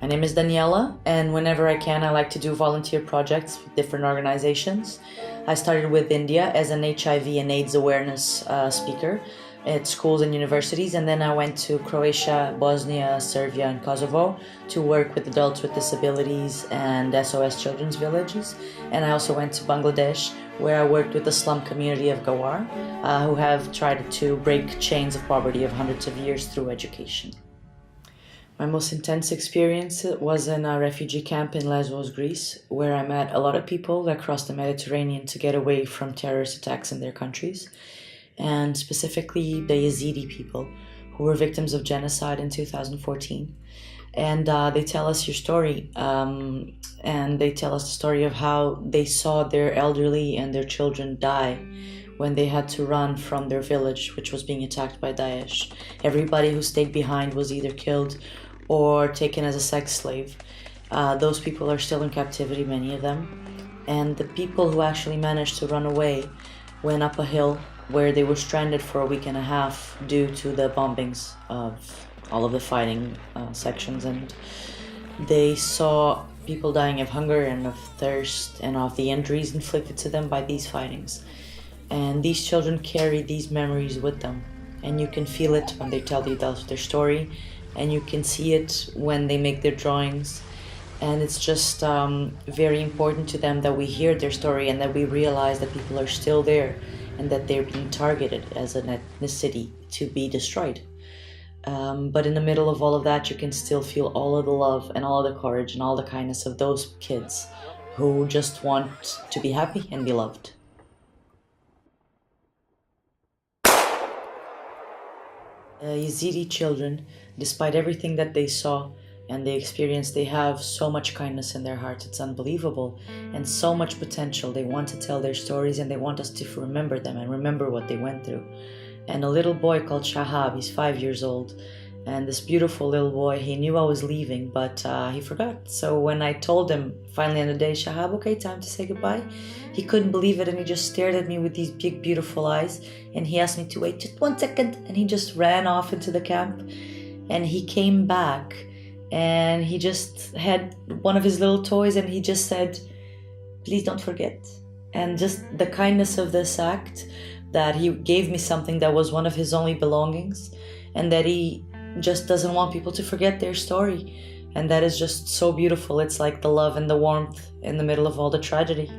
My name is Daniela, and whenever I can, I like to do volunteer projects with different organizations. I started with India as an HIV and AIDS awareness speaker at schools and universities, and then I went to Croatia, Bosnia, Serbia, and Kosovo to work with adults with disabilities and SOS children's villages. And I also went to Bangladesh, where I worked with the slum community of Gawar, who have tried to break chains of poverty of hundreds of years through education. My most intense experience was in a refugee camp in Lesbos, Greece, where I met a lot of people that crossed the Mediterranean to get away from terrorist attacks in their countries, and specifically the Yazidi people who were victims of genocide in 2014. And they tell us your story, and they tell us the story of how they saw their elderly and their children die when they had to run from their village, which was being attacked by Daesh. Everybody who stayed behind was either killed or taken as a sex slave. Those people are still in captivity, many of them. And the people who actually managed to run away went up a hill where they were stranded for a week and a half due to the bombings of all of the fighting sections. And they saw people dying of hunger and of thirst and of the injuries inflicted to them by these fightings. And these children carry these memories with them. And you can feel it when they tell you their story, and you can see it when they make their drawings. And it's just very important to them that we hear their story and that we realize that people are still there and that they're being targeted as an ethnicity to be destroyed. But in the middle of all of that, you can still feel all of the love and all of the courage and all the kindness of those kids who just want to be happy and be loved. Yazidi children, despite everything that they saw and they experienced, they have so much kindness in their hearts. It's unbelievable, and so much potential. They want to tell their stories and they want us to remember them and remember what they went through. And a little boy called Shahab, he's 5 years old, and this beautiful little boy, he knew I was leaving, but he forgot. So when I told him finally on the day, Shahab, okay, time to say goodbye, he couldn't believe it, and he just stared at me with these big, beautiful eyes, and he asked me to wait just 1 second, and he just ran off into the camp, and he came back, and he just had one of his little toys, and he just said, please don't forget. And just the kindness of this act, that he gave me something that was one of his only belongings, and that he just doesn't want people to forget their story. And that is just so beautiful. It's like the love and the warmth in the middle of all the tragedy.